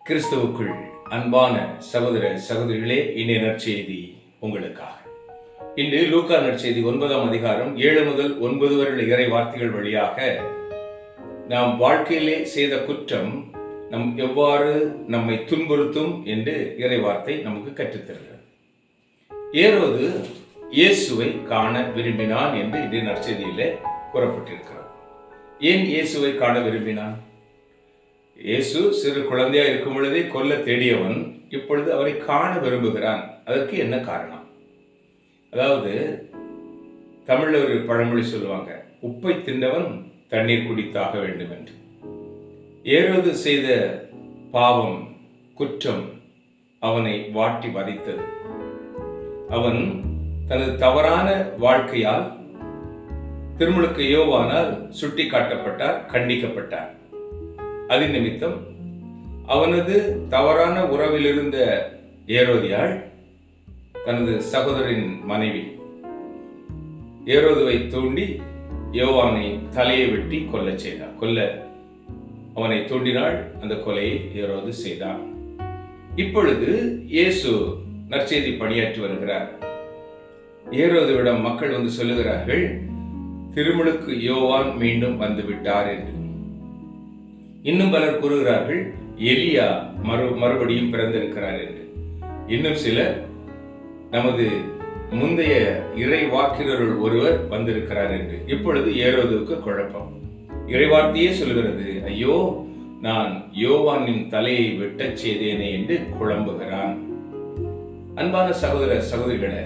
கிறிஸ்துவுக்குள் அன்பான சகோதர சகோதரிகளே, இன்றைய நற்செய்தி உங்களுக்காக. இன்று லூக்கா நற்செய்தி 9ஆம் அதிகாரம் 7 முதல் 9 வரை இறை வார்த்தைகள் வழியாக நாம் வாழ்க்கையிலே செய்த குற்றம் எவ்வாறு நம்மை துன்புறுத்தும் என்று இறை வார்த்தை நமக்கு கற்றுத்தருகிறது. ஏரோது இயேசுவை காண விரும்பினான் என்று இன்றைய நற்செய்தியிலே கூறப்பட்டிருக்கிறது. ஏன் இயேசுவை காண விரும்பினான்? இயேசு சிறு குழந்தையா இருக்கும் பொழுதே கொல்ல தேடியவன் இப்பொழுது அவரை காண விரும்புகிறான். அதற்கு என்ன காரணம்? அதாவது தமிழ்ல ஒரு பழமொழி சொல்லுவாங்க, உப்பை தின்னவன் தண்ணீர் குடித்தாக வேண்டும் என்று. ஏரோது செய்த பாவம், குற்றம் அவனை வாட்டி வதைத்தது. அவன் தனது தவறான வாழ்க்கையால் திருமுழுக்கு யோவானால் சுட்டி காட்டப்பட்டார், கண்டிக்கப்பட்டார். அதன் நிமித்தம் அவனது தவறான உறவில் இருந்த ஏரோதியாள் தனது சகோதரின் மனைவி ஏரோதுவை தூண்டி யோவானை தலையை வெட்டி கொல்ல அவனை தூண்டினாள். அந்த கொலையை ஏரோது செய்தான். இப்பொழுது இயேசு நற்செய்தி பணியாற்றி வருகிறார். ஏரோதுவிடம் மக்கள் வந்து சொல்லுகிறார்கள், திருமுழுக்கு யோவான் மீண்டும் வந்து விட்டார் என்று. இன்னும் பலர் கூறுகிறார்கள், எலியா மறுபடியும் பிறந்திருக்கிறார் என்று. இன்னும் சிலர், நமது முந்தைய இறை வாக்கினருள் ஒருவர் வந்திருக்கிறார் என்று. இப்பொழுது ஏரோதுவுக்கு குழப்பம். இறைவார்த்தையே சொல்கிறது, ஐயோ, நான் யோவானின் தலையை வெட்டச் செய்தேனே என்று குழம்புகிறான். அன்பான சகோதர சகோதரிகளே,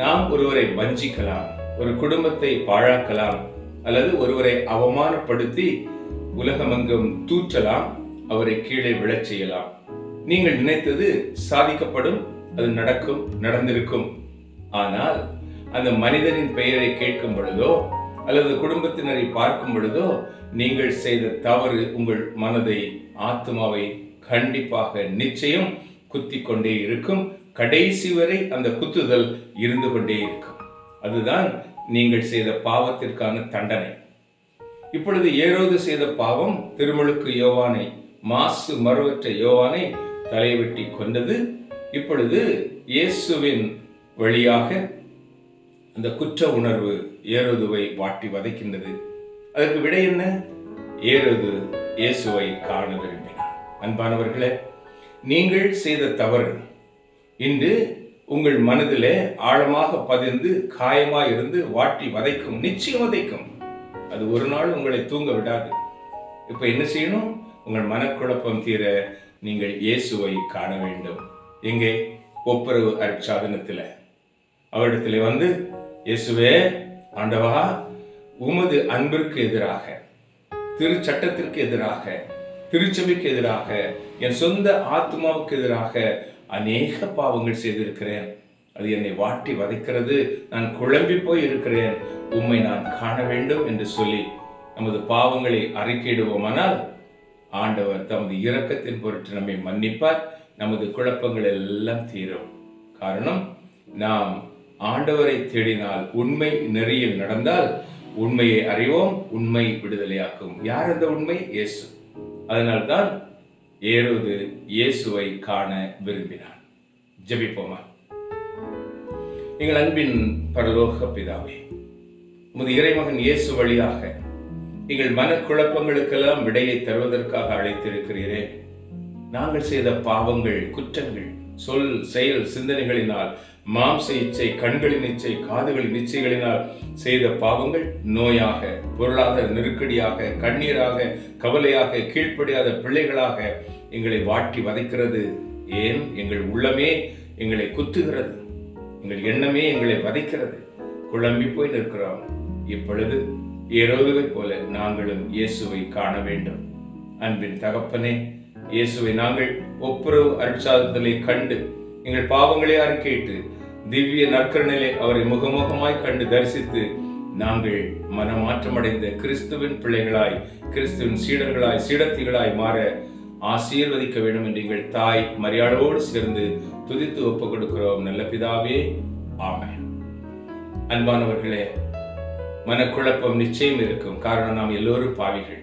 நாம் ஒருவரை வஞ்சிக்கலாம், ஒரு குடும்பத்தை பாழாக்கலாம், அல்லது ஒருவரை அவமானப்படுத்தி உலகமெங்கும் தூற்றலாம், அவரை கீழே விழச் செய்யலாம். நீங்கள் நினைத்தது சாதிக்கப்படும், அது நடக்கும், நடந்திருக்கும். ஆனால் அந்த மனிதனின் பெயரை கேட்கும் பொழுதோ அல்லது குடும்பத்தினரை பார்க்கும் பொழுதோ நீங்கள் செய்த தவறு உங்கள் மனதை, ஆத்மாவை கண்டிப்பாக நிச்சயம் குத்திக் கொண்டே இருக்கும். கடைசி வரை அந்த குத்துதல் இருந்து கொண்டே இருக்கும். அதுதான் நீங்கள் செய்த பாவத்திற்கான தண்டனை. இப்பொழுது ஏரோது செய்த பாவம் திருமுழுக்கு யோவானை, மாசு மறுவற்ற யோவானை தலைவெட்டி கொண்டது. இப்பொழுது இயேசுவின் வழியாக அந்த குற்ற உணர்வு ஏரோதுவை வாட்டி வதைக்கின்றது. அதற்கு விடை என்ன? ஏரோது இயேசுவை காண விரும்பினார். அன்பானவர்களே, நீங்கள் செய்த தவறு இன்று உங்கள் மனதிலே ஆழமாக பதிந்து காயமாயிருந்து வாட்டி வதைக்கும், நிச்சயம் வதைக்கும். அது ஒரு நாள் உங்களை தூங்க விடாது. இப்ப என்ன செய்யணும்? உங்கள் மனக்குழப்பம் தீர நீங்கள் இயேசுவை காண வேண்டும். எங்கே? ஒப்புரவு அருட்சாதனத்தில் அவரிடத்தில் வந்து, இயேசுவே, ஆண்டவா, உமது அன்பிற்கு எதிராக, திருச்சட்டத்திற்கு எதிராக, திருச்சபைக்கு எதிராக, என் சொந்த ஆத்மாவுக்கு எதிராக அநேக பாவங்கள் செய்திருக்கிறேன். அது என்னை வாட்டி வதைக்கிறது. நான் குழம்பி போய் இருக்கிறேன். உம்மை நான் காண வேண்டும் என்று சொல்லி நமது பாவங்களை அறிக்கையிடுவோமானால் ஆண்டவர் தமது இரக்கத்தின் பொருட்டு நம்மை மன்னிப்பார். நமது குழப்பங்கள் எல்லாம் தீரும். காரணம், நாம் ஆண்டவரை தேடினால், உண்மை நெறியில் நடந்தால் உண்மையை அறிவோம், உண்மை விடுதலையாக்கும். யார் அந்த உண்மை? இயேசு. அதனால்தான் ஏரோது இயேசுவை காண விரும்பினான். ஜெபிப்போமா. எங்கள் அன்பின் பரலோக பிதாவே, உமது இறைமகன் இயேசு வழியாக எங்கள் மனக்குழப்பங்களுக்கெல்லாம் விடையை தருவதற்காக அழைத்திருக்கிறீரே. நாங்கள் செய்த பாவங்கள், குற்றங்கள், சொல், செயல், சிந்தனைகளினால், மாம்ச இச்சை, கண்களின் இச்சை, காதுகளின் இச்சைகளினால் செய்த பாவங்கள் நோயாக, பொருளாதார நெருக்கடியாக, கண்ணீராக, கவலையாக, கீழ்ப்படியாத பிள்ளைகளாக எங்களை வாட்டி வதைக்கிறது. ஏன்? எங்கள் உள்ளமே எங்களை குத்துகிறது, எங்கள் எண்ணமே எங்களை வதைக்கிறது. குழம்பி போய் நிற்கிறோம். இப்பொழுது ஏரோதுவை போல நாங்களும் இயேசுவை காண வேண்டும். அன்பின் தகப்பனே, இயேசுவை நாங்கள் ஒப்புரவு அருட்சாதனத்திலே கண்டு எங்கள் பாவங்களை அறிக்கையிட்டு திவ்ய நற்கருணையிலே அவரை முகமுகமாய் கண்டு தரிசித்து நாங்கள் மனமாற்றமடைந்த கிறிஸ்துவின் பிள்ளைகளாய், கிறிஸ்துவின் சீடர்களாய், சீடத்திகளாய் மாற ஆசீர்வதிக்க வேண்டும் என்று எங்கள் தாய் மரியாளோடு சேர்ந்து துதித்து ஒப்புக் கொடுக்கிறோம். நல்ல பிதாவே, ஆமென். அன்பானவர்களே, மனக்குழப்பம் நிச்சயம் இருக்கும். காரணம், நாம் எல்லோரும் பாவிகள்.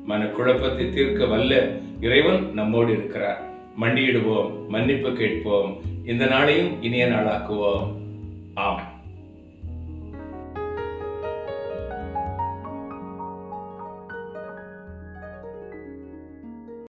மனக்குழப்பத்தை தீர்க்க வல்ல இறைவன் நம்மோடு இருக்கிறார். மண்டியிடுவோம், மன்னிப்பு கேட்போம், இந்த நாளையும் இனிய நாளாக்குவோம். ஆமென்.